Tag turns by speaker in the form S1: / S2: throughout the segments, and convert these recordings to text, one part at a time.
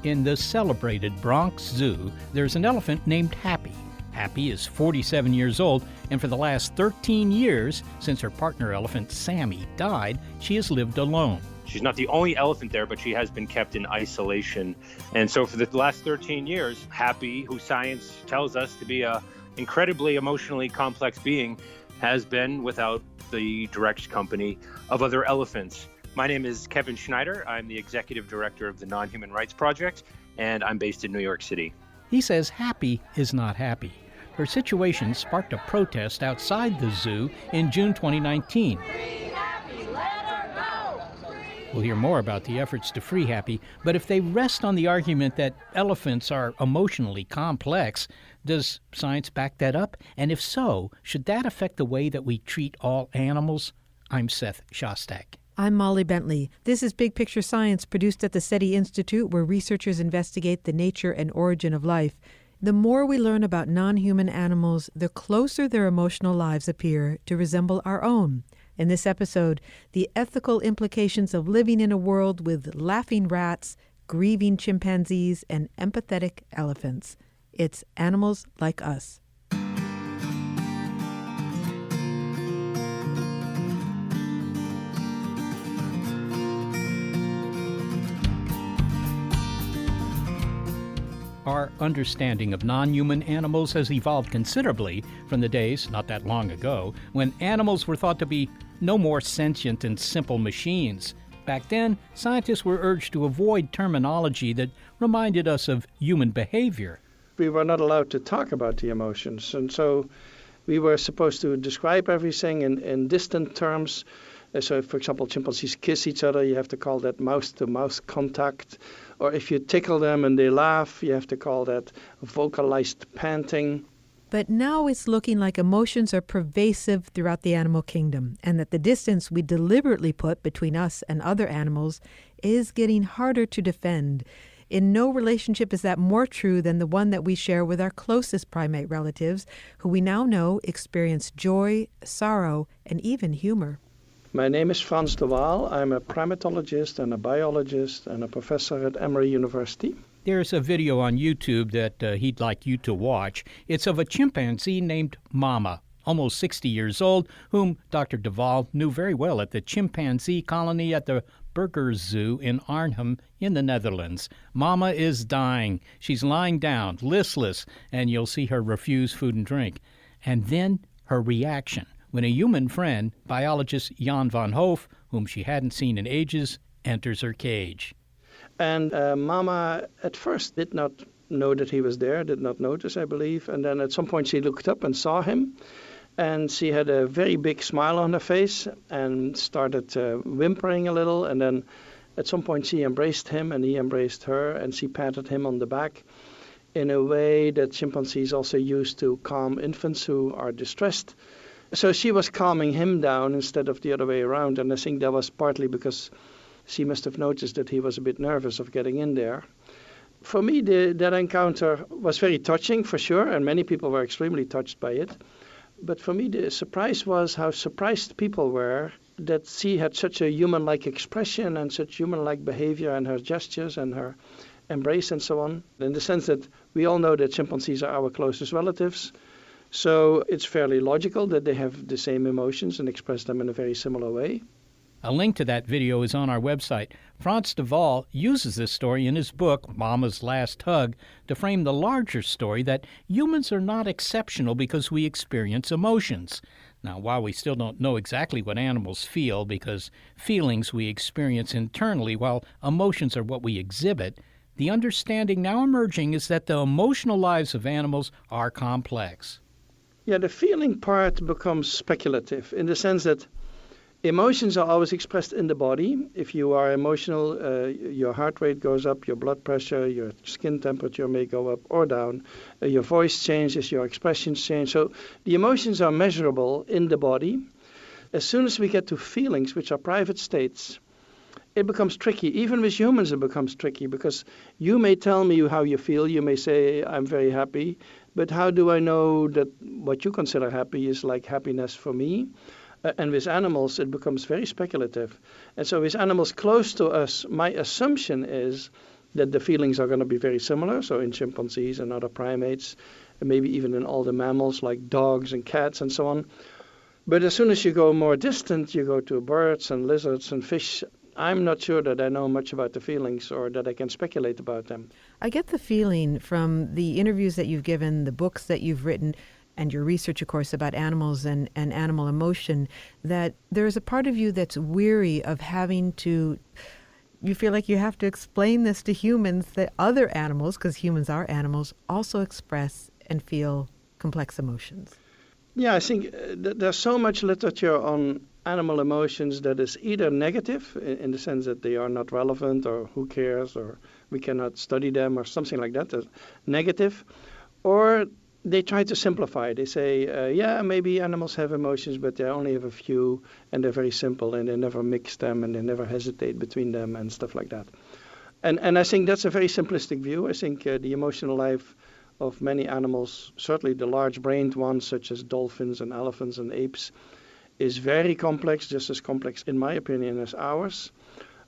S1: In the celebrated Bronx Zoo, there's an elephant named Happy. Happy is 47 years old, and for the last 13 years, since her partner elephant Sammy died, she has lived alone.
S2: She's not the only elephant there, but she has been kept in isolation. And so for the last 13 years, Happy, who science tells us to be an incredibly emotionally complex being, has been without the direct company of other elephants. My name is Kevin Schneider. I'm the executive director of the Nonhuman Rights Project, and I'm based in New York City.
S1: He says Happy is not happy. Her situation sparked a protest outside the zoo in June 2019. We'll hear more about the efforts to free Happy, but if they rest on the argument that elephants are emotionally complex, does science back that up? And if so, should that affect the way that we treat all animals? I'm Seth Shostak.
S3: I'm Molly Bentley. This is Big Picture Science, produced at the SETI Institute, where researchers investigate the nature and origin of life. The more we learn about non-human animals, the closer their emotional lives appear to resemble our own. In this episode, the ethical implications of living in a world with laughing rats, grieving chimpanzees, and empathetic elephants. It's Animals Like Us.
S1: Our understanding of non-human animals has evolved considerably from the days, not that long ago, when animals were thought to be no more sentient and simple machines. Back then, scientists were urged to avoid terminology that reminded us of human behavior.
S4: We were not allowed to talk about the emotions, and so we were supposed to describe everything in distant terms. So, for example, chimpanzees kiss each other, you have to call that mouth-to-mouth contact. Or if you tickle them and they laugh, you have to call that vocalized panting.
S3: But now it's looking like emotions are pervasive throughout the animal kingdom, and that the distance we deliberately put between us and other animals is getting harder to defend. In no relationship is that more true than the one that we share with our closest primate relatives, who we now know experience joy, sorrow, and even humor.
S4: My name is Frans de Waal. I'm a primatologist and a biologist and a professor at Emory University.
S1: There's a video on YouTube that he'd like you to watch. It's of a chimpanzee named Mama, almost 60 years old, whom Dr. de Waal knew very well at the chimpanzee colony at the Burgers Zoo in Arnhem in the Netherlands. Mama is dying. She's lying down, listless, and you'll see her refuse food and drink. And then her reaction when a human friend, biologist Jan van Hoof, whom she hadn't seen in ages, enters her cage.
S4: And Mama at first did not know that he was there, did not notice, I believe. And then at some point she looked up and saw him. And she had a very big smile on her face and started whimpering a little. And then at some point she embraced him and he embraced her. And she patted him on the back in a way that chimpanzees also use to calm infants who are distressed. So she was calming him down instead of the other way around. And I think that was partly because she must have noticed that he was a bit nervous of getting in there. For me, that encounter was very touching, for sure, and many people were extremely touched by it. But for me, the surprise was how surprised people were that she had such a human-like expression and such human-like behavior and her gestures and her embrace and so on, in the sense that we all know that chimpanzees are our closest relatives. So it's fairly logical that they have the same emotions and express them in a very similar way.
S1: A link to that video is on our website. Frans de Waal uses this story in his book, Mama's Last Hug, to frame the larger story that humans are not exceptional because we experience emotions. Now, while we still don't know exactly what animals feel, because feelings we experience internally, while emotions are what we exhibit, the understanding now emerging is that the emotional lives of animals are complex.
S4: Yeah, the feeling part becomes speculative in the sense that emotions are always expressed in the body. If you are emotional, your heart rate goes up, your blood pressure, your skin temperature may go up or down, your voice changes, your expressions change. So the emotions are measurable in the body. As soon as we get to feelings, which are private states, it becomes tricky. Even with humans, it becomes tricky because you may tell me how you feel. You may say, I'm very happy. But how do I know that what you consider happy is like happiness for me? And with animals, it becomes very speculative. And so with animals close to us, my assumption is that the feelings are going to be very similar. So in chimpanzees and other primates, and maybe even in all the mammals like dogs and cats and so on. But as soon as you go more distant, you go to birds and lizards and fish, I'm not sure that I know much about the feelings or that I can speculate about them.
S3: I get the feeling from the interviews that you've given, the books that you've written, and your research, of course, about animals and animal emotion, that there is a part of you that's weary of having to, you feel like you have to explain this to humans that other animals, because humans are animals, also express and feel complex emotions.
S4: Yeah, I think there's so much literature on animal emotions that is either negative in the sense that they are not relevant or who cares or we cannot study them or something like that, that's negative, or they try to simplify. They say, yeah, maybe animals have emotions, but they only have a few and they're very simple and they never mix them and they never hesitate between them and stuff like that. And I think that's a very simplistic view. I think the emotional life of many animals, certainly the large-brained ones such as dolphins and elephants and apes, is very complex, just as complex, in my opinion, as ours.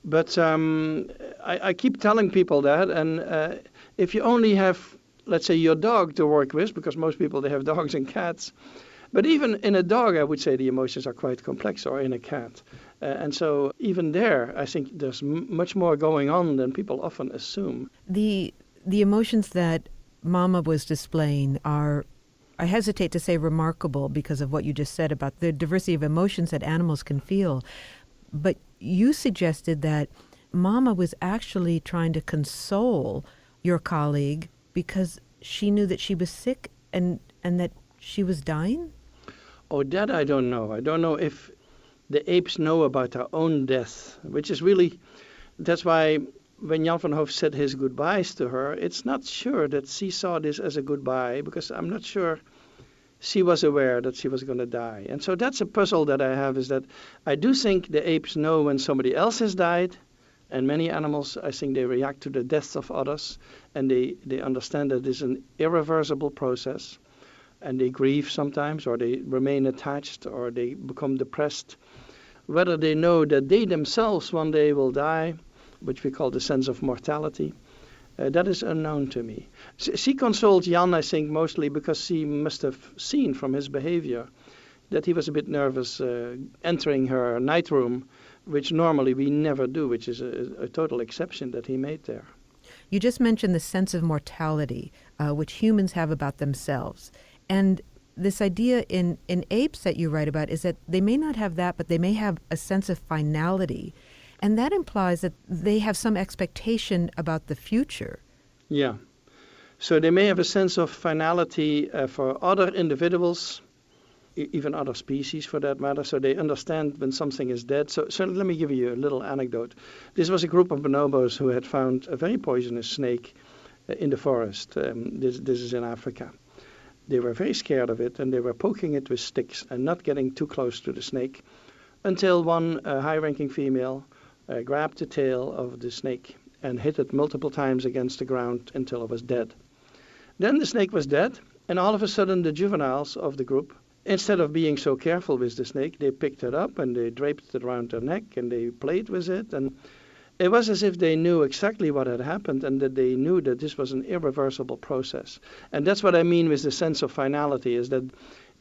S4: But I keep telling people that, and if you only have, let's say, your dog to work with, because most people, they have dogs and cats, but even in a dog, I would say the emotions are quite complex, or in a cat. And so even there, I think there's much more going on than people often assume.
S3: The emotions that Mama was displaying are, I hesitate to say remarkable because of what you just said about the diversity of emotions that animals can feel. But you suggested that Mama was actually trying to console your colleague because she knew that she was sick and that she was dying?
S4: Oh, that I don't know. I don't know if the apes know about their own death, which is really, that's why when Jan van Hoof said his goodbyes to her, it's not sure that she saw this as a goodbye, because I'm not sure she was aware that she was going to die. And so that's a puzzle that I have, is that I do think the apes know when somebody else has died, and many animals, I think they react to the deaths of others, and they understand that it's an irreversible process, and they grieve sometimes, or they remain attached, or they become depressed. Whether they know that they themselves one day will die, which we call the sense of mortality, that is unknown to me. She consoled Jan, I think, mostly because she must have seen from his behavior that he was a bit nervous entering her night room, which normally we never do, which is a total exception that he made there.
S3: You just mentioned the sense of mortality, which humans have about themselves. And this idea in apes that you write about is that they may not have that, but they may have a sense of finality. And that implies that they have some expectation about the future.
S4: Yeah. So they may have a sense of finality for other individuals, even other species for that matter. So they understand when something is dead. So let me give you a little anecdote. This was a group of bonobos who had found a very poisonous snake in the forest. This is in Africa. They were very scared of it, and they were poking it with sticks and not getting too close to the snake, until one high-ranking female grabbed the tail of the snake and hit it multiple times against the ground until it was dead. Then the snake was dead, and all of a sudden the juveniles of the group, instead of being so careful with the snake, they picked it up and they draped it around their neck and they played with it. And it was as if they knew exactly what had happened and that they knew that this was an irreversible process. And that's what I mean with the sense of finality, is that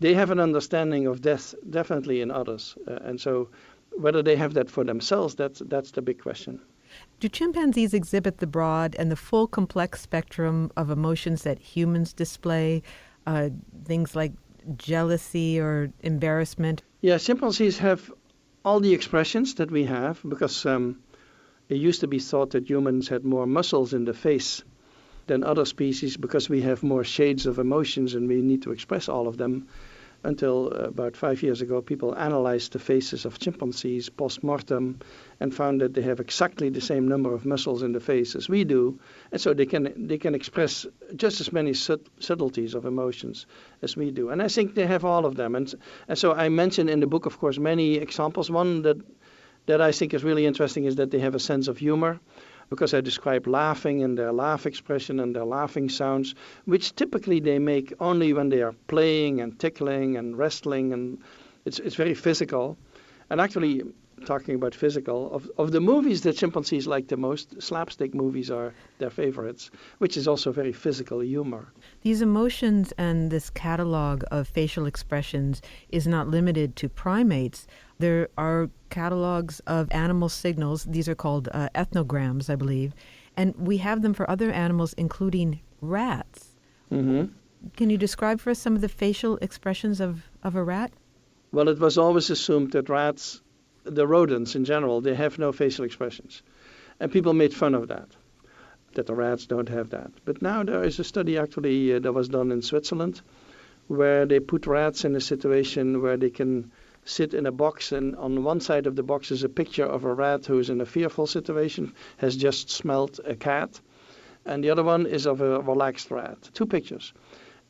S4: they have an understanding of death definitely in others. And so whether they have that for themselves, that's the big question.
S3: Do chimpanzees exhibit the broad and the full complex spectrum of emotions that humans display, things like jealousy or embarrassment?
S4: Yeah, chimpanzees have all the expressions that we have, because it used to be thought that humans had more muscles in the face than other species because we have more shades of emotions and we need to express all of them. Until about 5 years ago, people analyzed the faces of chimpanzees post-mortem and found that they have exactly the same number of muscles in the face as we do. And so they can express just as many subtleties of emotions as we do. And I think they have all of them. And so I mention in the book, of course, many examples. One that I think is really interesting is that they have a sense of humor, because I describe laughing and their laugh expression and their laughing sounds, which typically they make only when they are playing and tickling and wrestling, and it's very physical. And actually, talking about physical, of the movies that chimpanzees like the most, slapstick movies are their favorites, which is also very physical humor.
S3: These emotions and this catalog of facial expressions is not limited to primates. There are catalogs of animal signals. These are called ethnograms, I believe. And we have them for other animals, including rats.
S4: Mm-hmm.
S3: Can you describe for us some of the facial expressions of a rat?
S4: Well, it was always assumed that rats, the rodents in general, they have no facial expressions. And people made fun of that the rats don't have that. But now there is a study actually that was done in Switzerland where they put rats in a situation where they can sit in a box, and on one side of the box is a picture of a rat who is in a fearful situation, has just smelled a cat, and the other one is of a relaxed rat. Two pictures.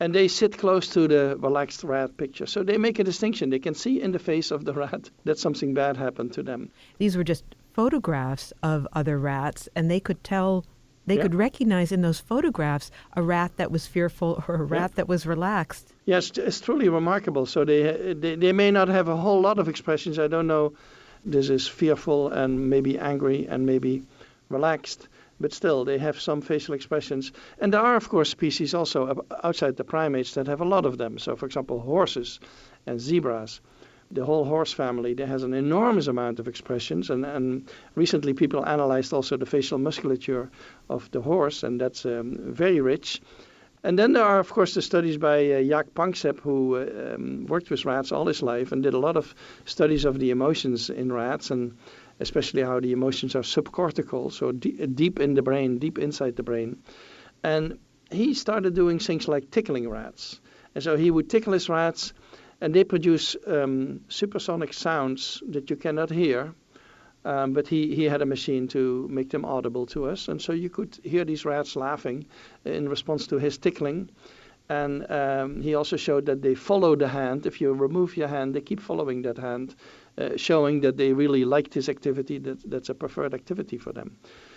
S4: And they sit close to the relaxed rat picture. So they make a distinction. They can see in the face of the rat that something bad happened to them.
S3: These were just photographs of other rats, and they could tell, they could recognize in those photographs a rat that was fearful or a rat that was relaxed.
S4: Yes, it's truly remarkable. So they may not have a whole lot of expressions. I don't know. This is fearful and maybe angry and maybe relaxed. But still, they have some facial expressions. And there are, of course, species also outside the primates that have a lot of them. So, for example, horses and zebras. The whole horse family, there has an enormous amount of expressions. And recently people analyzed also the facial musculature of the horse, and that's very rich. And then there are, of course, the studies by Jaak Panksepp, who worked with rats all his life and did a lot of studies of the emotions in rats, and especially how the emotions are subcortical, so deep in the brain, deep inside the brain. And he started doing things like tickling rats. And so he would tickle his rats, and they produce supersonic sounds that you cannot hear. But he had a machine to make them audible to us. And so you could hear these rats laughing in response to his tickling. And he also showed that they follow the hand. If you remove your hand, they keep following that hand, showing that they really liked his activity, that's a preferred activity for them.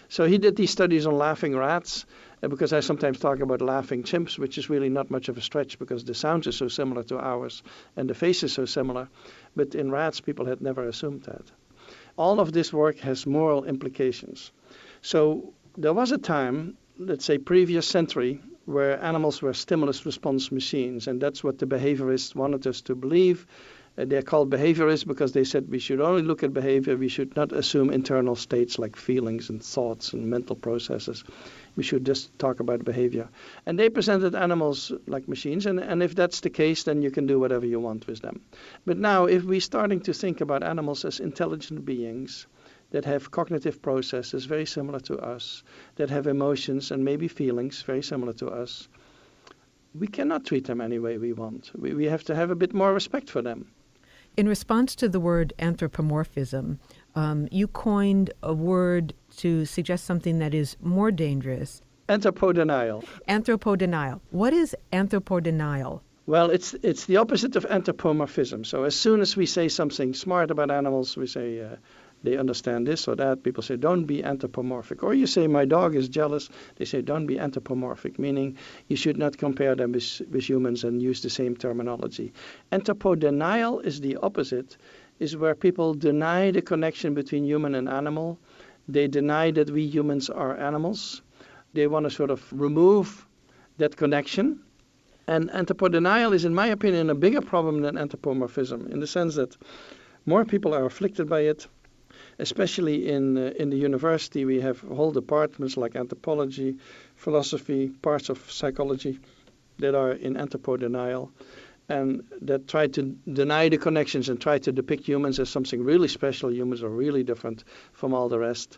S4: So he did these studies on laughing rats, because I sometimes talk about laughing chimps, which is really not much of a stretch because the sounds are so similar to ours and the face is so similar. But in rats, people had never assumed that. All of this work has moral implications. So there was a time, let's say previous century, where animals were stimulus response machines, and that's what the behaviorists wanted us to believe. They're called behaviorists because they said we should only look at behavior, we should not assume internal states like feelings and thoughts and mental processes. We should just talk about behavior. And they presented animals like machines, and if that's the case, then you can do whatever you want with them. But now, if we're starting to think about animals as intelligent beings that have cognitive processes very similar to us, that have emotions and maybe feelings very similar to us, we cannot treat them any way we want. We have to have a bit more respect for them.
S3: In response to the word anthropomorphism, you coined a word to suggest something that is more dangerous.
S4: Anthropodenial.
S3: Anthropodenial. What is anthropodenial?
S4: Well, it's the opposite of anthropomorphism. So as soon as we say something smart about animals, we say they understand this or that. People say, don't be anthropomorphic. Or you say, my dog is jealous. They say, don't be anthropomorphic, meaning you should not compare them with humans and use the same terminology. Anthropodenial is the opposite, is where people deny the connection between human and animal. They deny that we humans are animals. They want to sort of remove that connection. And anthropodenial is, in my opinion, a bigger problem than anthropomorphism, in the sense that more people are afflicted by it. Especially in the university, we have whole departments like anthropology, philosophy, parts of psychology that are in anthropodenial, and that try to deny the connections and try to depict humans as something really special. Humans are really different from all the rest.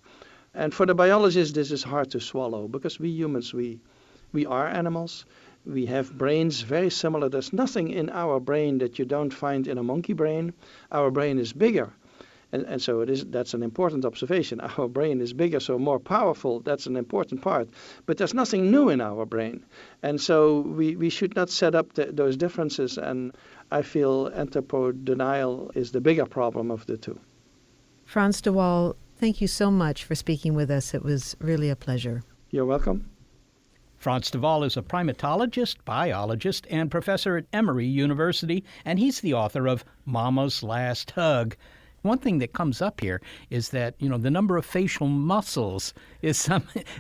S4: And for the biologists, this is hard to swallow, because we humans, we are animals. We have brains very similar. There's nothing in our brain that you don't find in a monkey brain. Our brain is bigger. And so that's an important observation. Our brain is bigger, so more powerful. That's an important part. But there's nothing new in our brain. And so we should not set up those differences. And I feel anthropodenial is the bigger problem of the two.
S3: Frans de Waal, thank you so much for speaking with us. It was really a pleasure.
S4: You're welcome.
S1: Frans de Waal is a primatologist, biologist, and professor at Emory University, and he's the author of Mama's Last Hug. One thing that comes up here is that, the number of facial muscles is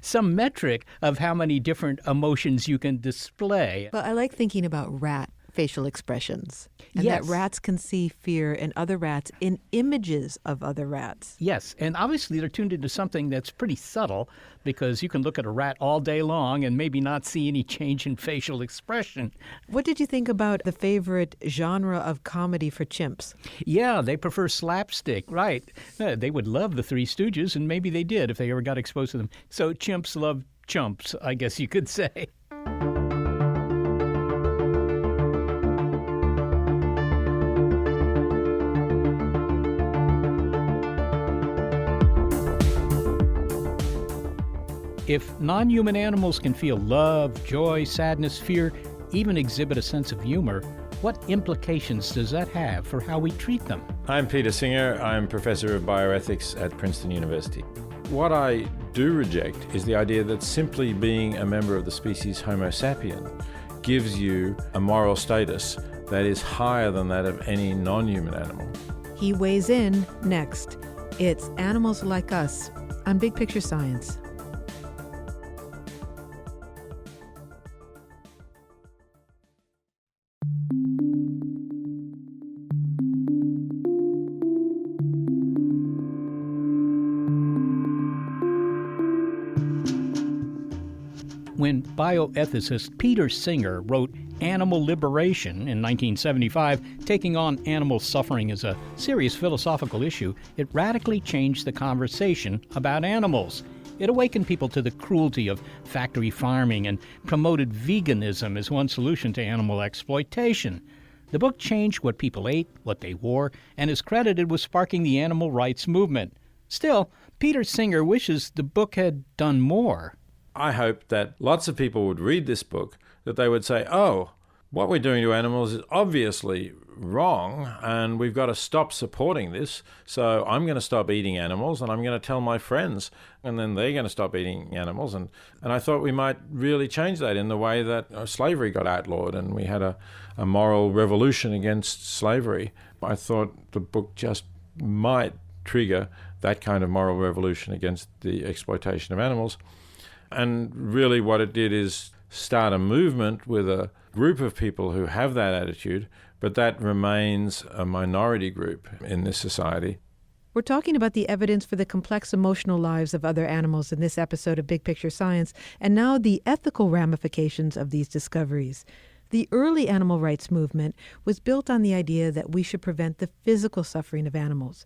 S1: some metric of how many different emotions you can display.
S3: Well, I like thinking about rat facial expressions. And
S1: Yes.
S3: that rats can see fear in other rats in images of other rats.
S1: Yes, and obviously they're tuned into something that's pretty subtle, because you can look at a rat all day long and maybe not see any change in facial expression.
S3: What did you think about the favorite genre of comedy for chimps?
S1: Yeah, they prefer slapstick, right. They would love the Three Stooges, and maybe they did if they ever got exposed to them. So chimps love chumps, I guess you could say. If non-human animals can feel love, joy, sadness, fear, even exhibit a sense of humor, what implications does that have for how we treat them?
S5: I'm Peter Singer. I'm professor of bioethics at Princeton University. What I do reject is the idea that simply being a member of the species Homo sapien gives you a moral status that is higher than that of any non-human animal.
S3: He weighs in next. It's Animals Like Us on Big Picture Science.
S1: When bioethicist Peter Singer wrote Animal Liberation in 1975, taking on animal suffering as a serious philosophical issue, it radically changed the conversation about animals. It awakened people to the cruelty of factory farming and promoted veganism as one solution to animal exploitation. The book changed what people ate, what they wore, and is credited with sparking the animal rights movement. Still, Peter Singer wishes the book had done more.
S5: I hope that lots of people would read this book, that they would say, oh, what we're doing to animals is obviously wrong, and we've got to stop supporting this. So I'm going to stop eating animals, and I'm going to tell my friends, and then they're going to stop eating animals. And I thought we might really change that in the way that slavery got outlawed, and we had a moral revolution against slavery. I thought the book just might trigger that kind of moral revolution against the exploitation of animals. And really what it did is start a movement with a group of people who have that attitude, but that remains a minority group in this society.
S3: We're talking about the evidence for the complex emotional lives of other animals in this episode of Big Picture Science, and now the ethical ramifications of these discoveries. The early animal rights movement was built on the idea that we should prevent the physical suffering of animals.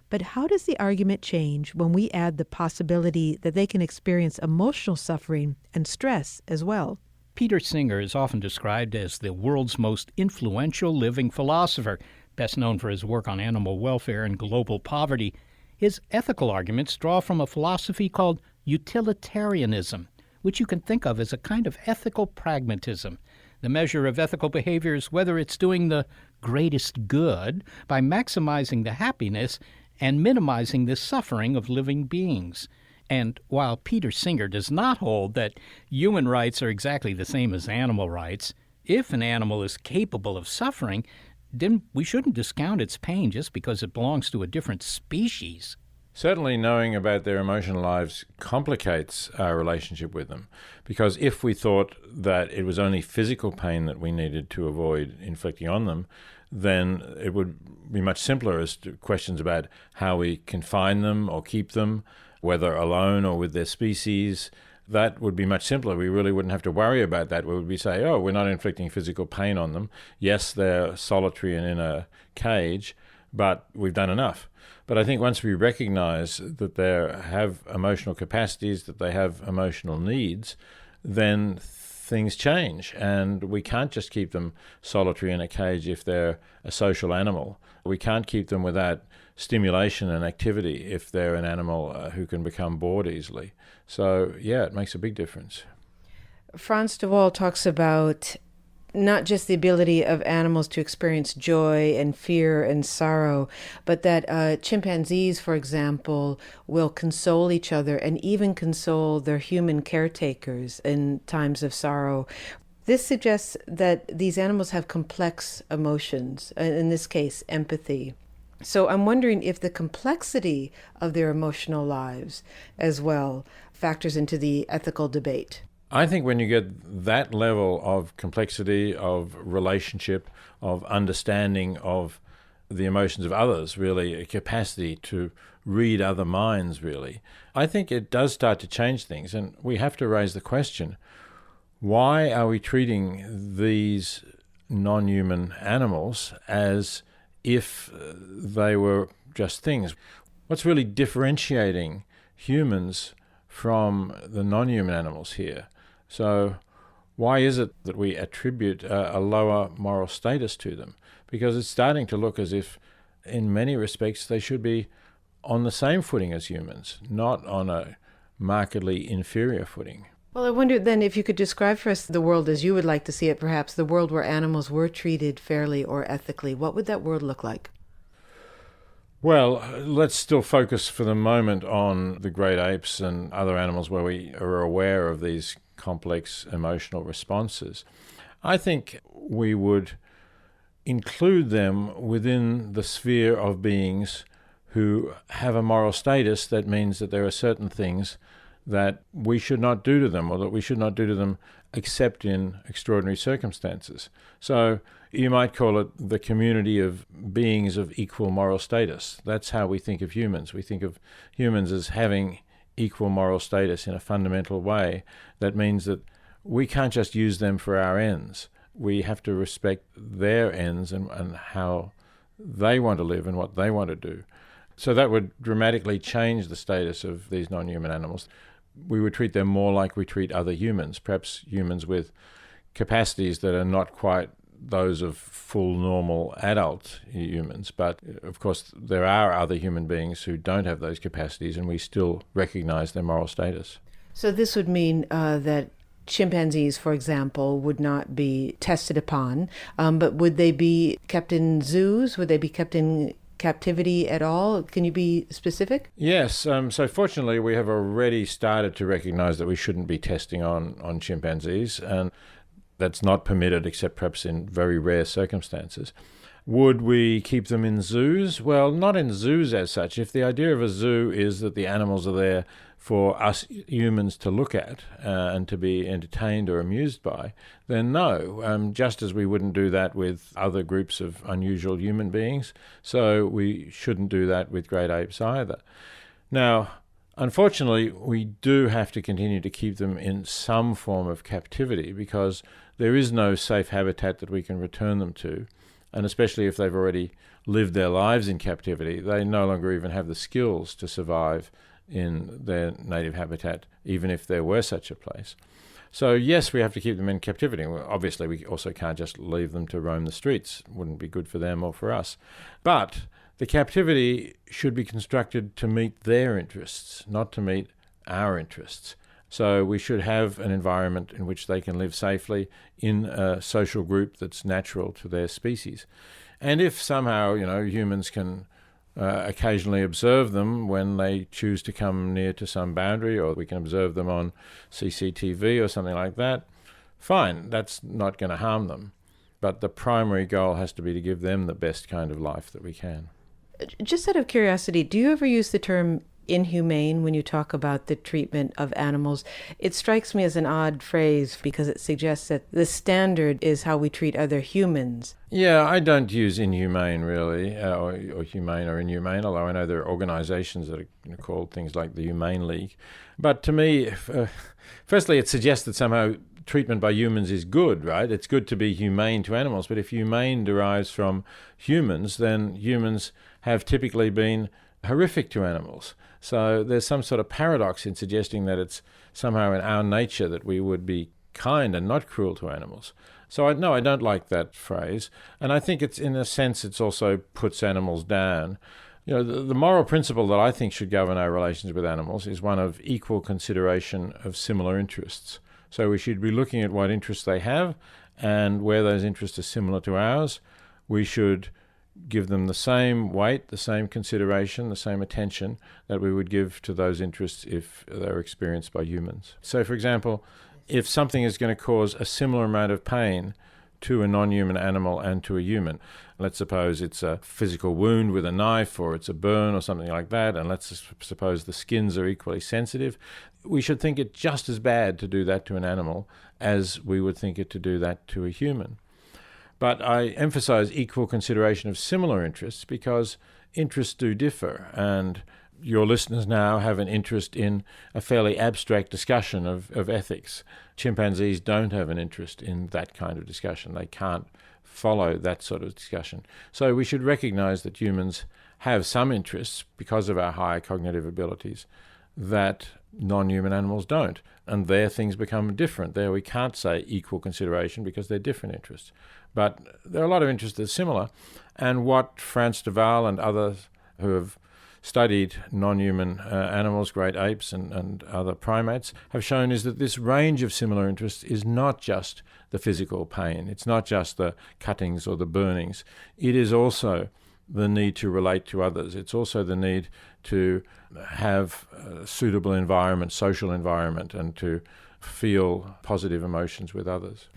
S3: But how does the argument change when we add the possibility that they can experience emotional suffering and stress as well?
S1: Peter Singer is often described as the world's most influential living philosopher, best known for his work on animal welfare and global poverty. His ethical arguments draw from a philosophy called utilitarianism, which you can think of as a kind of ethical pragmatism. The measure of ethical behavior is whether it's doing the greatest good by maximizing the happiness and minimizing the suffering of living beings. And while Peter Singer does not hold that human rights are exactly the same as animal rights, if an animal is capable of suffering, then we shouldn't discount its pain just because it belongs to a different species.
S5: Certainly knowing about their emotional lives complicates our relationship with them, because if we thought that it was only physical pain that we needed to avoid inflicting on them, then it would be much simpler as to questions about how we confine them or keep them, whether alone or with their species. That would be much simpler. We really wouldn't have to worry about that. We would be say, oh, we're not inflicting physical pain on them. Yes, they're solitary and in a cage, but we've done enough. But I think once we recognize that they have emotional capacities, that they have emotional needs, then things change. And we can't just keep them solitary in a cage if they're a social animal. We can't keep them without stimulation and activity if they're an animal who can become bored easily. So, yeah, it makes a big difference.
S3: Frans de Waal talks about not just the ability of animals to experience joy and fear and sorrow, but that chimpanzees, for example, will console each other and even console their human caretakers in times of sorrow. This suggests that these animals have complex emotions, in this case, empathy. So I'm wondering if the complexity of their emotional lives as well factors into the ethical debate.
S5: I think when you get that level of complexity, of relationship, of understanding of the emotions of others, really, a capacity to read other minds, really, I think it does start to change things. And we have to raise the question, why are we treating these non-human animals as if they were just things? What's really differentiating humans from the non-human animals here? So why is it that we attribute a lower moral status to them? Because it's starting to look as if, in many respects, they should be on the same footing as humans, not on a markedly inferior footing.
S3: Well, I wonder then if you could describe for us the world as you would like to see it, perhaps the world where animals were treated fairly or ethically. What would that world look like?
S5: Well, let's still focus for the moment on the great apes and other animals where we are aware of these complex emotional responses. I think we would include them within the sphere of beings who have a moral status that means that there are certain things that we should not do to them, or that we should not do to them except in extraordinary circumstances. So you might call it the community of beings of equal moral status. That's how we think of humans. We think of humans as having equal moral status in a fundamental way. That means that we can't just use them for our ends. We have to respect their ends and how they want to live and what they want to do. So that would dramatically change the status of these non-human animals. We would treat them more like we treat other humans, perhaps humans with capacities that are not quite those of full normal adult humans. But of course, there are other human beings who don't have those capacities, and we still recognize their moral status.
S3: So this would mean that chimpanzees, for example, would not be tested upon, but would they be kept in zoos? Would they be kept in captivity at all? Can you be specific?
S5: Yes. So fortunately, we have already started to recognize that we shouldn't be testing on chimpanzees, and that's not permitted except perhaps in very rare circumstances. Would we keep them in zoos? Well, not in zoos as such. If the idea of a zoo is that the animals are there for us humans to look at and to be entertained or amused by, then no, just as we wouldn't do that with other groups of unusual human beings, so we shouldn't do that with great apes either. Now, unfortunately, we do have to continue to keep them in some form of captivity because there is no safe habitat that we can return them to, and especially if they've already lived their lives in captivity, they no longer even have the skills to survive in their native habitat, even if there were such a place. So yes, we have to keep them in captivity. Obviously, we also can't just leave them to roam the streets. It wouldn't be good for them or for us. But the captivity should be constructed to meet their interests, not to meet our interests. So we should have an environment in which they can live safely in a social group that's natural to their species. And if somehow, humans can occasionally observe them when they choose to come near to some boundary, or we can observe them on CCTV or something like that, fine, that's not going to harm them. But the primary goal has to be to give them the best kind of life that we can.
S3: Just out of curiosity, do you ever use the term inhumane when you talk about the treatment of animals? It strikes me as an odd phrase because it suggests that the standard is how we treat other humans.
S5: Yeah, I don't use inhumane really, or humane or inhumane, although I know there are organizations that are called things like the Humane League. But to me, firstly, it suggests that somehow treatment by humans is good, right? It's good to be humane to animals, but if humane derives from humans, then humans have typically been horrific to animals. So there's some sort of paradox in suggesting that it's somehow in our nature that we would be kind and not cruel to animals. So I don't like that phrase. And I think it's, in a sense, it's also puts animals down. The moral principle that I think should govern our relations with animals is one of equal consideration of similar interests. So we should be looking at what interests they have, and where those interests are similar to ours, we should give them the same weight, the same consideration, the same attention that we would give to those interests if they're experienced by humans. So, for example, if something is going to cause a similar amount of pain to a non-human animal and to a human. Let's suppose it's a physical wound with a knife, or it's a burn or something like that, and let's suppose the skins are equally sensitive. We should think it just as bad to do that to an animal as we would think it to do that to a human. But I emphasize equal consideration of similar interests because interests do differ, and your listeners now have an interest in a fairly abstract discussion of ethics. Chimpanzees don't have an interest in that kind of discussion. They can't follow that sort of discussion. So we should recognize that humans have some interests because of our higher cognitive abilities that non-human animals don't. And there things become different. There we can't say equal consideration because they're different interests. But there are a lot of interests that are similar. And what Frans de Waal and others who have studied non-human animals, great apes and other primates, have shown is that this range of similar interests is not just the physical pain. It's not just the cuttings or the burnings. It is also the need to relate to others. It's also the need to have a suitable environment, social environment, and to feel positive emotions with others.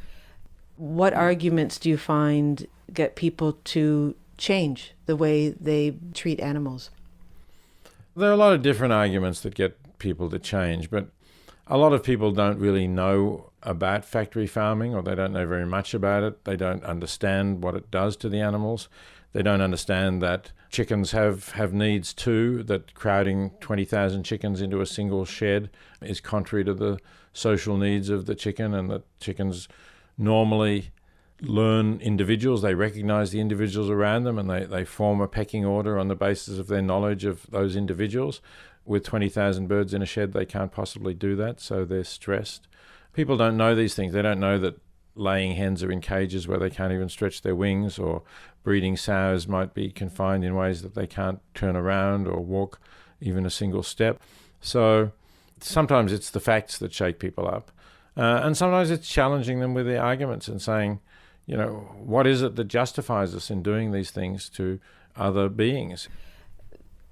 S3: What arguments do you find get people to change the way they treat animals?
S5: There are a lot of different arguments that get people to change, but a lot of people don't really know about factory farming, or they don't know very much about it. They don't understand what it does to the animals. They don't understand that chickens have needs too, that crowding 20,000 chickens into a single shed is contrary to the social needs of the chicken, and that chickens normally learn individuals. They recognize the individuals around them, and they form a pecking order on the basis of their knowledge of those individuals. With 20,000 birds in a shed, they can't possibly do that, so they're stressed. People don't know these things. They don't know that laying hens are in cages where they can't even stretch their wings, or breeding sows might be confined in ways that they can't turn around or walk even a single step. So sometimes it's the facts that shake people up. And sometimes it's challenging them with their arguments and saying, you know, what is it that justifies us in doing these things to other beings?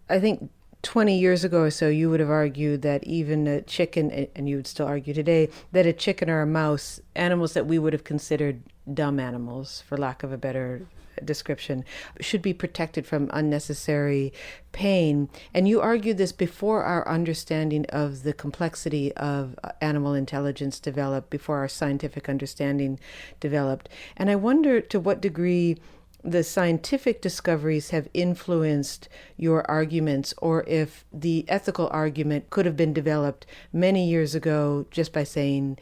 S3: I think 20 years ago or so, you would have argued that even a chicken, and you would still argue today, that a chicken or a mouse, animals that we would have considered dumb animals, for lack of a better description, should be protected from unnecessary pain. And you argued this before our understanding of the complexity of animal intelligence developed, before our scientific understanding developed. And I wonder to what degree the scientific discoveries have influenced your arguments, or if the ethical argument could have been developed many years ago just by saying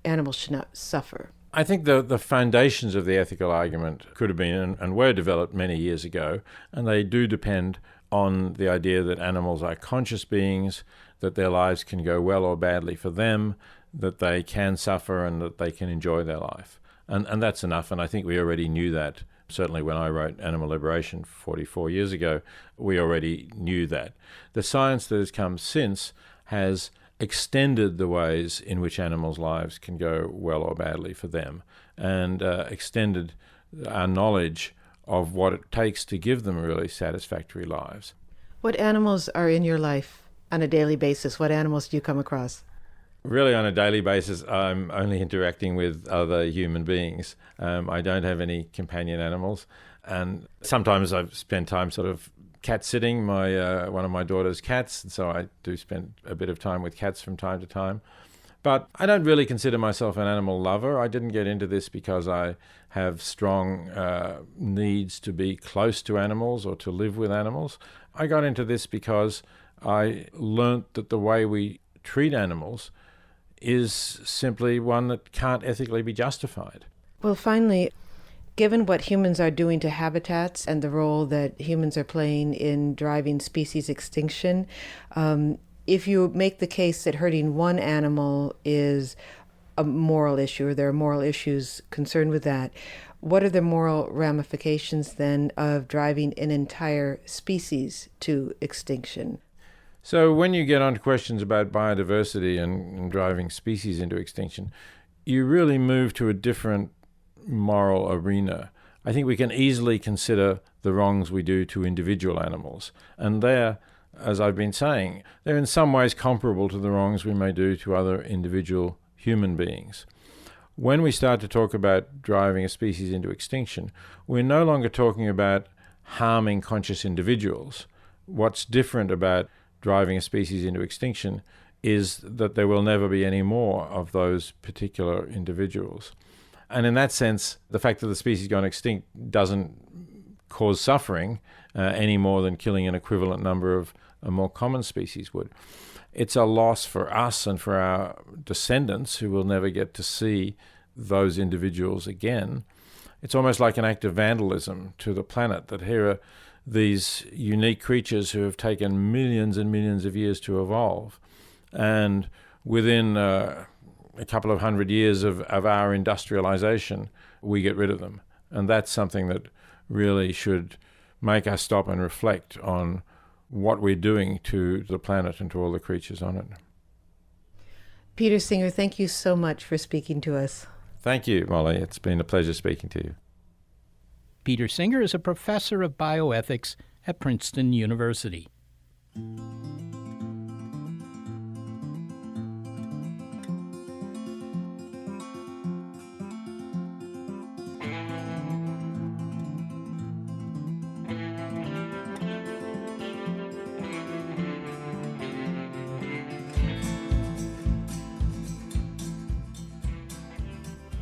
S3: animals should not suffer.
S5: I think the foundations of the ethical argument could have been and were developed many years ago, and they do depend on the idea that animals are conscious beings, that their lives can go well or badly for them, that they can suffer and that they can enjoy their life. And that's enough, and I think we already knew that. Certainly when I wrote Animal Liberation 44 years ago, we already knew that. The science that has come since has extended the ways in which animals' lives can go well or badly for them, and extended our knowledge of what it takes to give them really satisfactory lives.
S3: What animals are in your life on a daily basis? What animals do you come across?
S5: Really, on a daily basis, I'm only interacting with other human beings. I don't have any companion animals, and sometimes I've spent time sort of cat sitting one of my daughter's cats, and so I do spend a bit of time with cats from time to time. But I don't really consider myself an animal lover. I didn't get into this because I have strong needs to be close to animals or to live with animals. I got into this because I learnt that the way we treat animals is simply one that can't ethically be justified.
S3: Well, finally, given what humans are doing to habitats and the role that humans are playing in driving species extinction, if you make the case that hurting one animal is a moral issue, or there are moral issues concerned with that, what are the moral ramifications then of driving an entire species to extinction?
S5: So when you get on to questions about biodiversity and driving species into extinction, you really move to a different moral arena. I think we can easily consider the wrongs we do to individual animals. And they're, as I've been saying, they're in some ways comparable to the wrongs we may do to other individual human beings. when we start to talk about driving a species into extinction, we're no longer talking about harming conscious individuals. What's different about driving a species into extinction is that there will never be any more of those particular individuals. And in that sense, the fact that the species gone extinct doesn't cause suffering any more than killing an equivalent number of a more common species would. It's a loss for us and for our descendants who will never get to see those individuals again. It's almost like an act of vandalism to the planet, that here are these unique creatures who have taken millions and millions of years to evolve. And within a couple of hundred years of our industrialization, we get rid of them. And that's something that really should make us stop and reflect on what we're doing to the planet and to all the creatures on it.
S3: Peter Singer, thank you so much for speaking to us.
S5: Thank you, Molly. It's been a pleasure speaking to you.
S1: Peter Singer is a professor of bioethics at Princeton University.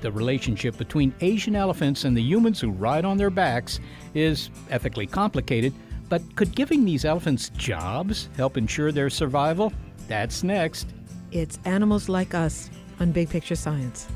S1: The relationship between Asian elephants and the humans who ride on their backs is ethically complicated, but could giving these elephants jobs help ensure their survival? That's next.
S3: It's Animals Like Us on Big Picture Science.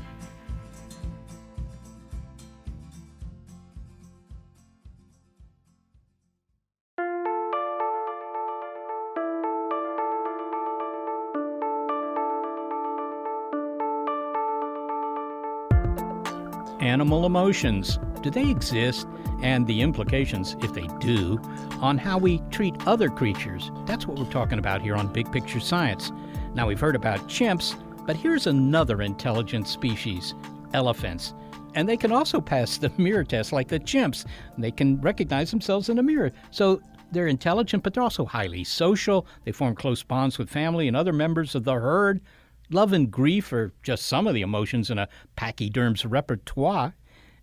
S1: Animal emotions. Do they exist? And the implications, if they do, on how we treat other creatures. That's what we're talking about here on Big Picture Science. Now, we've heard about chimps, but here's another intelligent species, elephants. And they can also pass the mirror test like the chimps. They can recognize themselves in a mirror. So they're intelligent, but they're also highly social. They form close bonds with family and other members of the herd. Love and grief are just some of the emotions in a pachyderm's repertoire.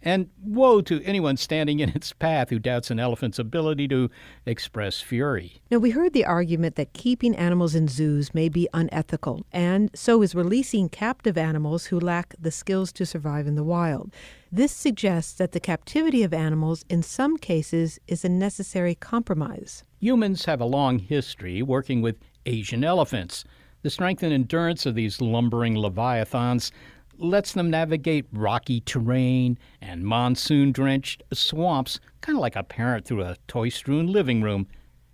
S1: And woe to anyone standing in its path who doubts an elephant's ability to express fury.
S3: Now, we heard the argument that keeping animals in zoos may be unethical, and so is releasing captive animals who lack the skills to survive in the wild. This suggests that the captivity of animals in some cases is a necessary compromise.
S1: Humans have a long history working with Asian elephants. The strength and endurance of these lumbering leviathans lets them navigate rocky terrain and monsoon-drenched swamps, kind of like a parent through a toy-strewn living room.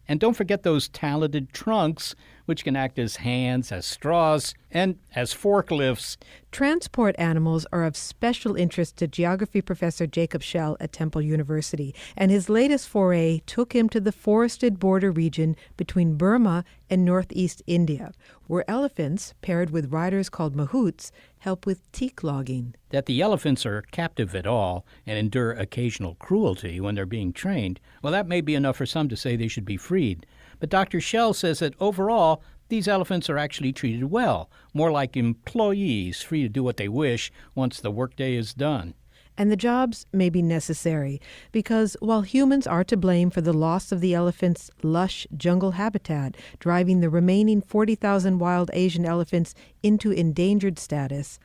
S1: And don't forget those talented trunks, which can act as hands, as straws, and as forklifts.
S3: Transport animals are of special interest to geography professor Jacob Schell at Temple University, and his latest foray took him to the forested border region between Burma and northeast India, where elephants, paired with riders called mahouts, help with teak logging.
S1: That the elephants are captive at all and endure occasional cruelty when they're being trained, well, that may be enough for some to say they should be freed. But Dr. Schell says that overall, these elephants are actually treated well, more like employees, free to do what they wish once the workday is done.
S3: And the jobs may be necessary, because while humans are to blame for the loss of the elephants' lush jungle habitat, driving the remaining 40,000 wild Asian elephants into endangered status,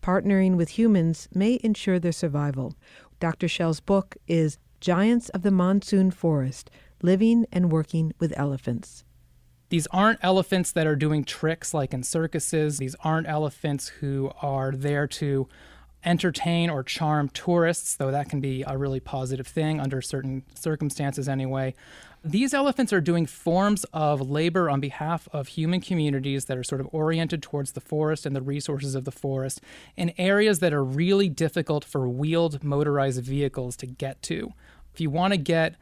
S3: partnering with humans may ensure their survival. Dr. Schell's book is Giants of the Monsoon Forest, Living and Working with Elephants.
S6: These aren't elephants that are doing tricks like in circuses. These aren't elephants who are there to entertain or charm tourists, though that can be a really positive thing under certain circumstances anyway. These elephants are doing forms of labor on behalf of human communities that are sort of oriented towards the forest and the resources of the forest in areas that are really difficult for wheeled motorized vehicles to get to. If you want to get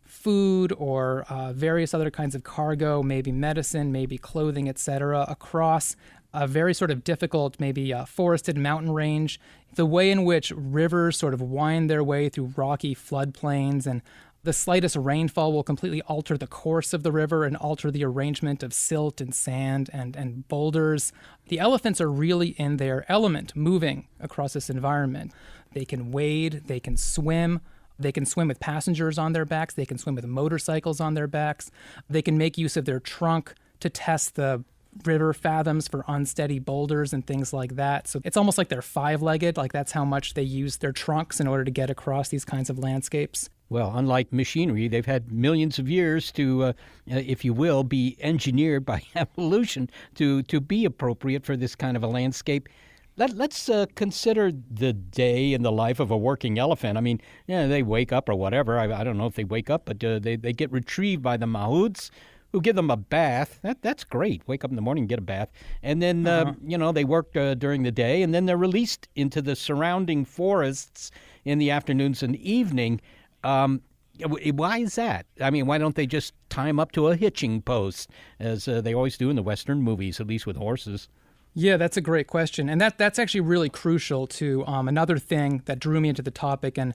S6: food or various other kinds of cargo, maybe medicine, maybe clothing, etc., across a very sort of difficult, maybe forested mountain range, the way in which rivers sort of wind their way through rocky floodplains and The slightest rainfall will completely alter the course of the river and alter the arrangement of silt and sand and boulders. The elephants are really in their element, moving across this environment. They can wade, they can swim. They can swim with passengers on their backs. They can swim with motorcycles on their backs. They can make use of their trunk to test the river fathoms for unsteady boulders and things like that. So it's almost like they're five-legged, like that's how much they use their trunks in order to get across these kinds of landscapes.
S1: Well, unlike machinery, they've had millions of years to, if you will, be engineered by evolution to be appropriate for this kind of a landscape. Let's consider the day in the life of a working elephant. I mean, yeah, they wake up or whatever. I don't know if they wake up, but they get retrieved by the mahouts, who give them a bath. That's great. Wake up in the morning and get a bath. And then, they work during the day, and then they're released into the surrounding forests in the afternoons and evening. Why is that? I mean, why don't they just tie them up to a hitching post, as they always do in the Western movies, at least with horses?
S6: Yeah, that's a great question. And that's actually really crucial to another thing that drew me into the topic and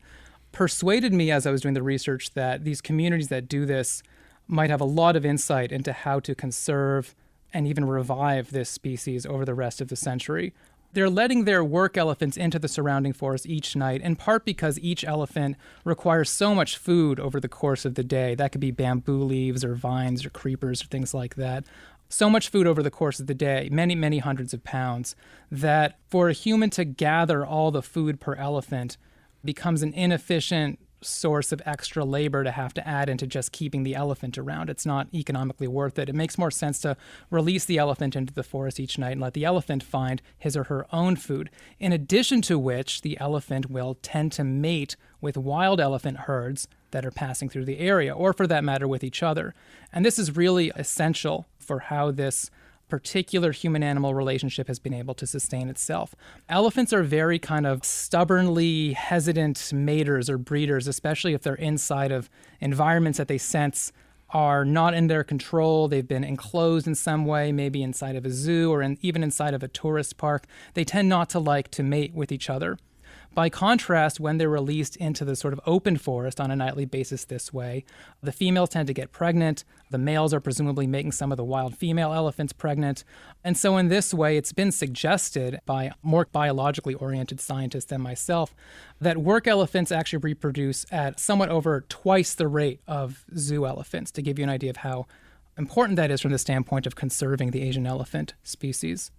S6: persuaded me as I was doing the research that these communities that do this might have a lot of insight into how to conserve and even revive this species over the rest of the century. They're letting their work elephants into the surrounding forest each night, in part because each elephant requires so much food over the course of the day. That could be bamboo leaves or vines or creepers or things like that. So much food over the course of the day, many, many hundreds of pounds, that for a human to gather all the food per elephant becomes an inefficient source of extra labor to have to add into just keeping the elephant around. It's not economically worth it. It makes more sense to release the elephant into the forest each night and let the elephant find his or her own food. In addition to which, the elephant will tend to mate with wild elephant herds that are passing through the area, or for that matter, with each other. And this is really essential for how this particular human-animal relationship has been able to sustain itself. Elephants are very kind of stubbornly hesitant maters or breeders, especially if they're inside of environments that they sense are not in their control. They've been enclosed in some way, maybe inside of a zoo or even inside of a tourist park. They tend not to like to mate with each other. By contrast, when they're released into the sort of open forest on a nightly basis this way, the females tend to get pregnant. The males are presumably making some of the wild female elephants pregnant. And so in this way, it's been suggested by more biologically oriented scientists than myself that work elephants actually reproduce at somewhat over twice the rate of zoo elephants, to give you an idea of how important that is from the standpoint of conserving the Asian elephant species.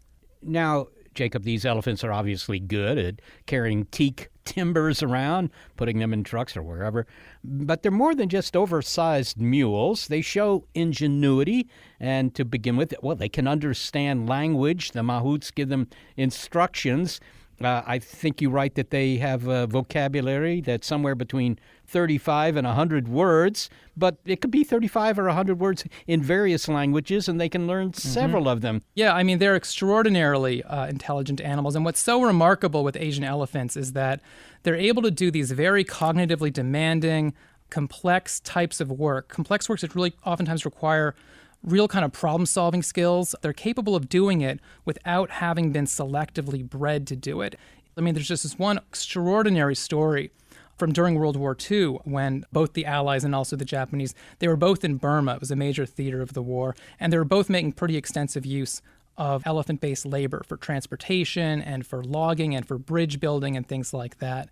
S1: Now, Jacob, these elephants are obviously good at carrying teak timbers around, putting them in trucks or wherever. But they're more than just oversized mules. They show ingenuity. And to begin with, well, they can understand language. The mahouts give them instructions. I think you write that they have a vocabulary that's somewhere between 35 and 100 words, but it could be 35 or 100 words in various languages, and they can learn several of them.
S6: Yeah, I mean, they're extraordinarily intelligent animals. And what's so remarkable with Asian elephants is that they're able to do these very cognitively demanding, complex types of work, complex works that really oftentimes require real kind of problem-solving skills. They're capable of doing it without having been selectively bred to do it. I mean, there's just this one extraordinary story from during World War II when both the Allies and also the Japanese, they were both in Burma. It was a major theater of the war, and they were both making pretty extensive use of elephant-based labor for transportation and for logging and for bridge building and things like that.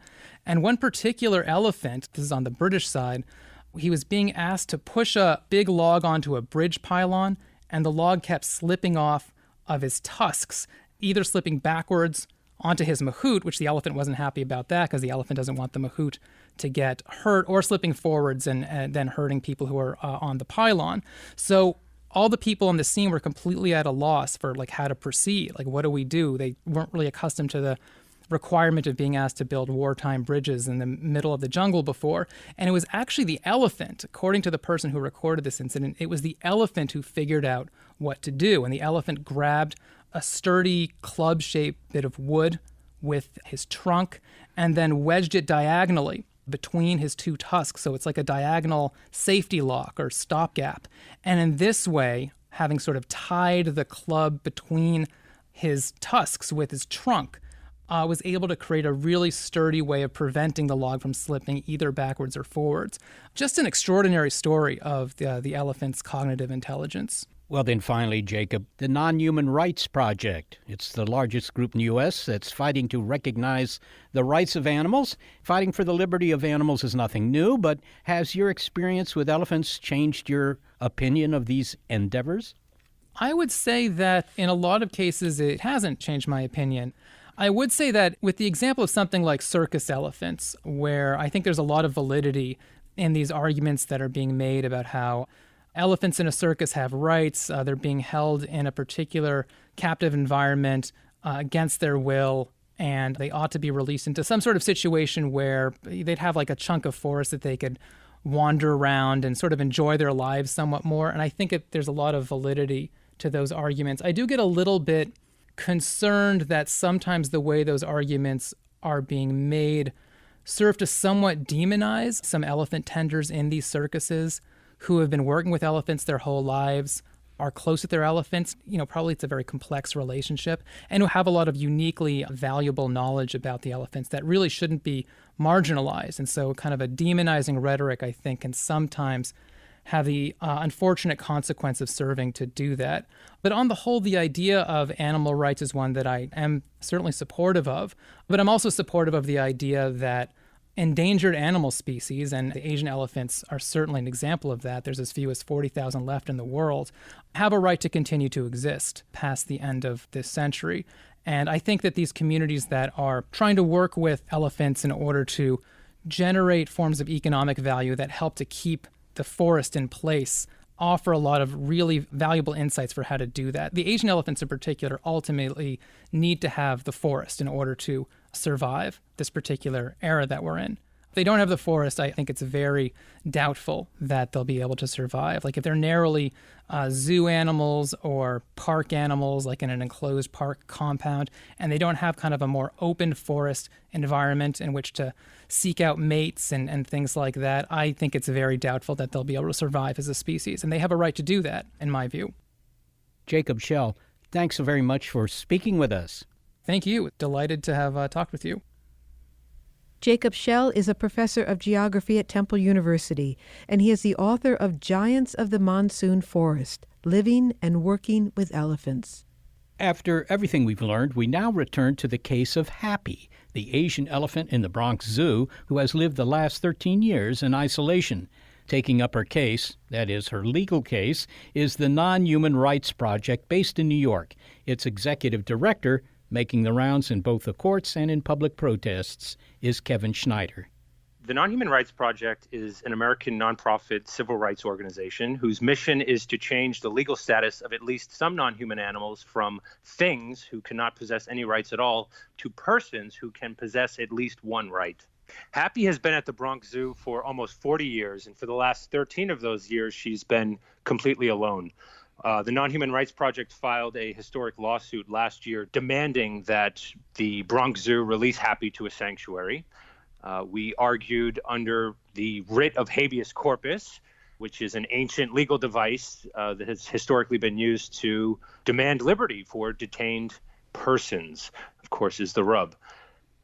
S6: And one particular elephant, this is on the British side, he was being asked to push a big log onto a bridge pylon, and the log kept slipping off of his tusks, either slipping backwards onto his mahout, which the elephant wasn't happy about that because the elephant doesn't want the mahout to get hurt, or slipping forwards and then hurting people who are on the pylon. So all the people on the scene were completely at a loss for how to proceed. What do we do? They weren't really accustomed to the requirement of being asked to build wartime bridges in the middle of the jungle before. And it was actually the elephant, according to the person who recorded this incident, it was the elephant who figured out what to do. And the elephant grabbed a sturdy club-shaped bit of wood with his trunk and then wedged it diagonally between his two tusks. So it's like a diagonal safety lock or stopgap. And in this way, having sort of tied the club between his tusks with his trunk, was able to create a really sturdy way of preventing the log from slipping either backwards or forwards. Just an extraordinary story of the elephant's cognitive intelligence.
S1: Well, then finally, Jacob, the Nonhuman Rights Project. It's the largest group in the U.S. that's fighting to recognize the rights of animals. Fighting for the liberty of animals is nothing new, but has your experience with elephants changed your opinion of these endeavors?
S6: I would say that in a lot of cases, it hasn't changed my opinion. I would say that with the example of something like circus elephants, where I think there's a lot of validity in these arguments that are being made about how elephants in a circus have rights, they're being held in a particular captive environment against their will, and they ought to be released into some sort of situation where they'd have like a chunk of forest that they could wander around and sort of enjoy their lives somewhat more. And I think there's a lot of validity to those arguments. I do get a little bit concerned that sometimes the way those arguments are being made serve to somewhat demonize some elephant tenders in these circuses who have been working with elephants their whole lives, are close with their elephants. Probably it's a very complex relationship, and who have a lot of uniquely valuable knowledge about the elephants that really shouldn't be marginalized. And so kind of a demonizing rhetoric, I think, can sometimes have the unfortunate consequence of serving to do that. But on the whole, the idea of animal rights is one that I am certainly supportive of. But I'm also supportive of the idea that endangered animal species, and the Asian elephants are certainly an example of that, there's as few as 40,000 left in the world, have a right to continue to exist past the end of this century. And I think that these communities that are trying to work with elephants in order to generate forms of economic value that help to keep the forest in place offer a lot of really valuable insights for how to do that. The Asian elephants in particular ultimately need to have the forest in order to survive this particular era that we're in. If they don't have the forest, I think it's very doubtful that they'll be able to survive. Like if they're narrowly zoo animals or park animals, like in an enclosed park compound, and they don't have kind of a more open forest environment in which to seek out mates and things like that, I think it's very doubtful that they'll be able to survive as a species. And they have a right to do that, in my view.
S1: Jacob Schell, thanks so very much for speaking with us.
S6: Thank you. Delighted to have talked with you.
S3: Jacob Schell is a professor of geography at Temple University, and he is the author of Giants of the Monsoon Forest, Living and Working with Elephants.
S1: After everything we've learned, we now return to the case of Happy, the Asian elephant in the Bronx Zoo who has lived the last 13 years in isolation. Taking up her case, that is, her legal case, is the Nonhuman Rights Project based in New York. Its executive director, making the rounds in both the courts and in public protests, is Kevin Schneider.
S2: The Nonhuman Rights Project is an American nonprofit civil rights organization whose mission is to change the legal status of at least some non-human animals from things who cannot possess any rights at all to persons who can possess at least one right. Happy has been at the Bronx Zoo for almost 40 years, and for the last 13 of those years, she's been completely alone. The Nonhuman Rights Project filed a historic lawsuit last year demanding that the Bronx Zoo release Happy to a sanctuary. We argued under the writ of habeas corpus, which is an ancient legal device that has historically been used to demand liberty for detained persons, of course, is the rub.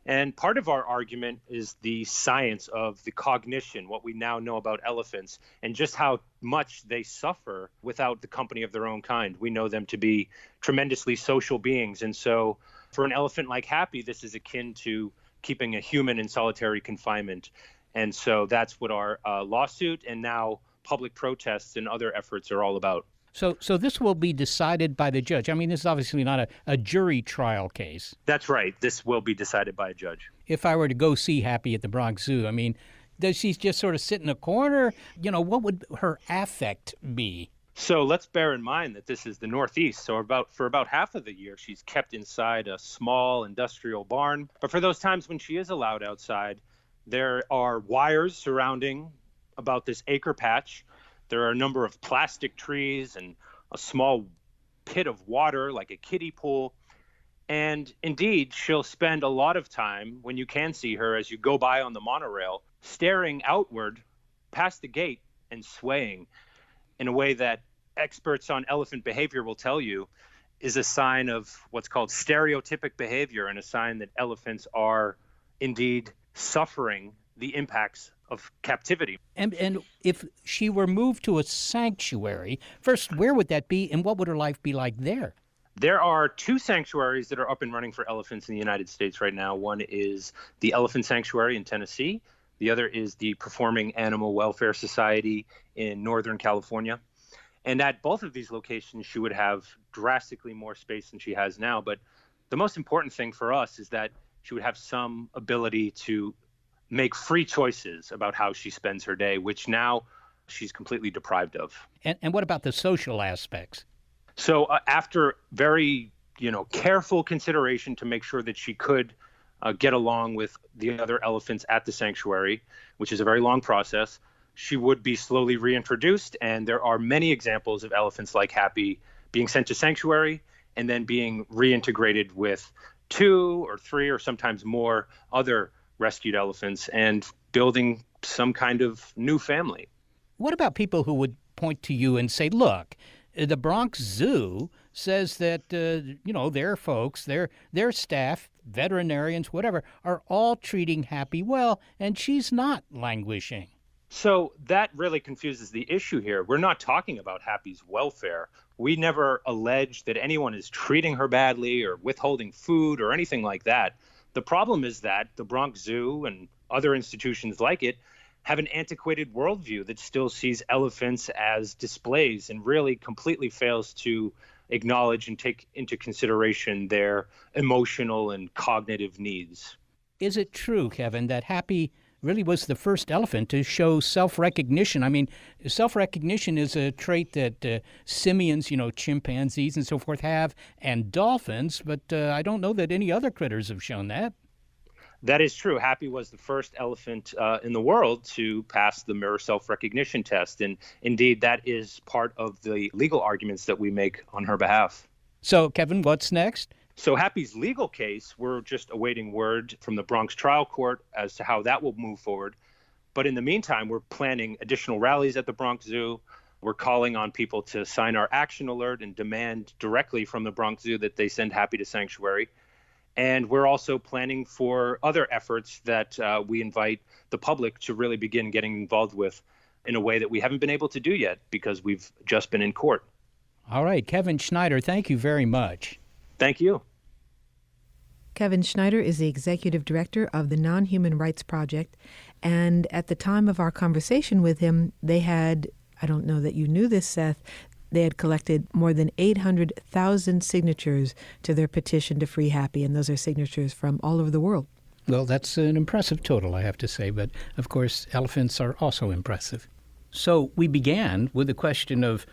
S2: And part of our argument is the science of the cognition, what we now know about elephants, and just how much they suffer without the company of their own kind. We know them to be tremendously social beings. And so for an elephant like Happy, this is akin to keeping a human in solitary confinement. And so that's what our lawsuit and now public protests and other efforts are all about.
S1: So this will be decided by the judge. I mean, this is obviously not a jury trial case.
S2: That's right. This will be decided by a judge.
S1: If I were to go see Happy at the Bronx Zoo, I mean, does she just sort of sit in a corner? What would her affect be?
S2: So let's bear in mind that this is the Northeast. So for about half of the year, she's kept inside a small industrial barn. But for those times when she is allowed outside, there are wires surrounding about this acre patch. There are a number of plastic trees and a small pit of water like a kiddie pool. And indeed, she'll spend a lot of time, when you can see her as you go by on the monorail, staring outward past the gate and swaying in a way that experts on elephant behavior will tell you is a sign of what's called stereotypic behavior, and a sign that elephants are indeed suffering the impacts of captivity.
S1: And if she were moved to a sanctuary, first, where would that be, and what would her life be like there?
S2: There are 2 sanctuaries that are up and running for elephants in the United States right now. One is the Elephant Sanctuary in Tennessee. The other is the Performing Animal Welfare Society in Northern California. And at both of these locations, she would have drastically more space than she has now. But the most important thing for us is that she would have some ability to make free choices about how she spends her day, which now she's completely deprived of.
S1: And what about the social aspects?
S2: So after very, careful consideration to make sure that she could get along with the other elephants at the sanctuary, which is a very long process, she would be slowly reintroduced. And there are many examples of elephants like Happy being sent to sanctuary and then being reintegrated with 2 or 3 or sometimes more other rescued elephants and building some kind of new family.
S1: What about people who would point to you and say, look, the Bronx Zoo says that, their folks, their staff, veterinarians, whatever, are all treating Happy well, and she's not languishing.
S2: So that really confuses the issue here. We're not talking about Happy's welfare. We never allege that anyone is treating her badly or withholding food or anything like that. The problem is that the Bronx Zoo and other institutions like it have an antiquated worldview that still sees elephants as displays and really completely fails to acknowledge and take into consideration their emotional and cognitive needs.
S1: Is it true, Kevin, that Happy really was the first elephant to show self-recognition? I mean, self-recognition is a trait that simians, chimpanzees and so forth have, and dolphins, but I don't know that any other critters have shown that.
S2: That is true. Happy was the first elephant in the world to pass the mirror self-recognition test. And indeed, that is part of the legal arguments that we make on her behalf.
S1: So, Kevin, what's next?
S2: So Happy's legal case, we're just awaiting word from the Bronx trial court as to how that will move forward. But in the meantime, we're planning additional rallies at the Bronx Zoo. We're calling on people to sign our action alert and demand directly from the Bronx Zoo that they send Happy to sanctuary. And we're also planning for other efforts that we invite the public to really begin getting involved with in a way that we haven't been able to do yet because we've just been in court.
S1: All right, Kevin Schneider, thank you very much.
S2: Thank you.
S3: Kevin Schneider is the executive director of the Nonhuman Rights Project. And at the time of our conversation with him, they had, I don't know that you knew this, Seth, they had collected more than 800,000 signatures to their petition to free Happy, and those are signatures from all over the world.
S1: Well, that's an impressive total, I have to say, but of course, elephants are also impressive. So we began with the question of,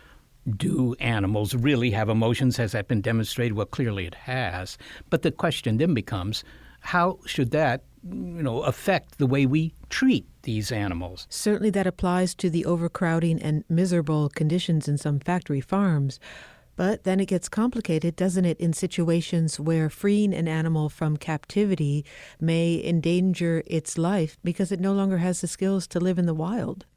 S1: do animals really have emotions? Has that been demonstrated? Well, clearly it has. But the question then becomes, how should that affect the way we treat these animals?
S3: Certainly that applies to the overcrowding and miserable conditions in some factory farms. But then it gets complicated, doesn't it, in situations where freeing an animal from captivity may endanger its life because it no longer has the skills to live in the wild.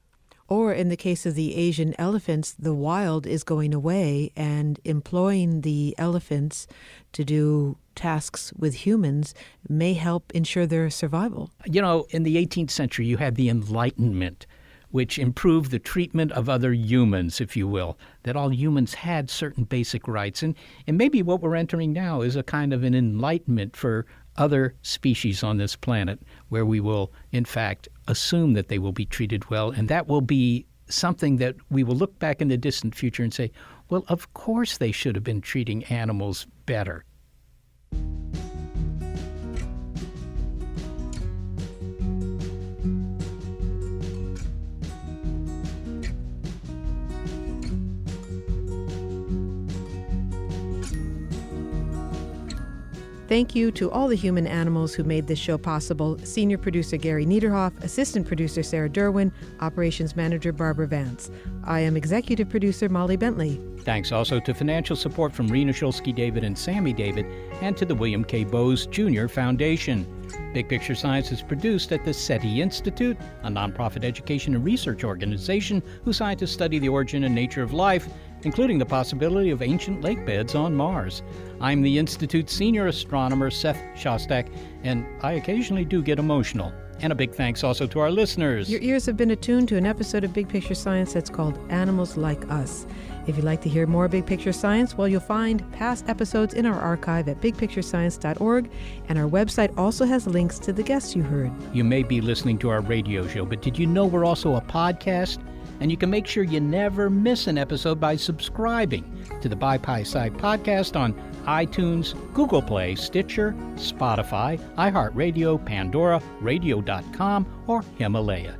S3: Or in the case of the Asian elephants, the wild is going away, and employing the elephants to do tasks with humans may help ensure their survival.
S1: In the 18th century, you had the Enlightenment, which improved the treatment of other humans, if you will, that all humans had certain basic rights. And maybe what we're entering now is a kind of an enlightenment for other species on this planet, where we will, in fact, assume that they will be treated well, and that will be something that we will look back in the distant future and say, well, of course they should have been treating animals better.
S3: Thank you to all the human animals who made this show possible. Senior producer Gary Niederhoff, assistant producer Sarah Derwin, operations manager Barbara Vance. I am executive producer Molly Bentley.
S1: Thanks also to financial support from Rena Shulsky David and Sammy David, and to the William K. Bowes Jr. Foundation. Big Picture Science is produced at the SETI Institute, a nonprofit education and research organization whose scientists study the origin and nature of life including the possibility of ancient lake beds on Mars. I'm the Institute's senior astronomer, Seth Shostak, and I occasionally do get emotional. And a big thanks also to our listeners.
S3: Your ears have been attuned to an episode of Big Picture Science that's called Animals Like Us. If you'd like to hear more Big Picture Science, well, you'll find past episodes in our archive at bigpicturescience.org, and our website also has links to the guests you heard.
S1: You may be listening to our radio show, but did you know we're also a podcast? And you can make sure you never miss an episode by subscribing to the By Pi Side podcast on iTunes, Google Play, Stitcher, Spotify, iHeartRadio, Pandora, Radio.com, or Himalaya.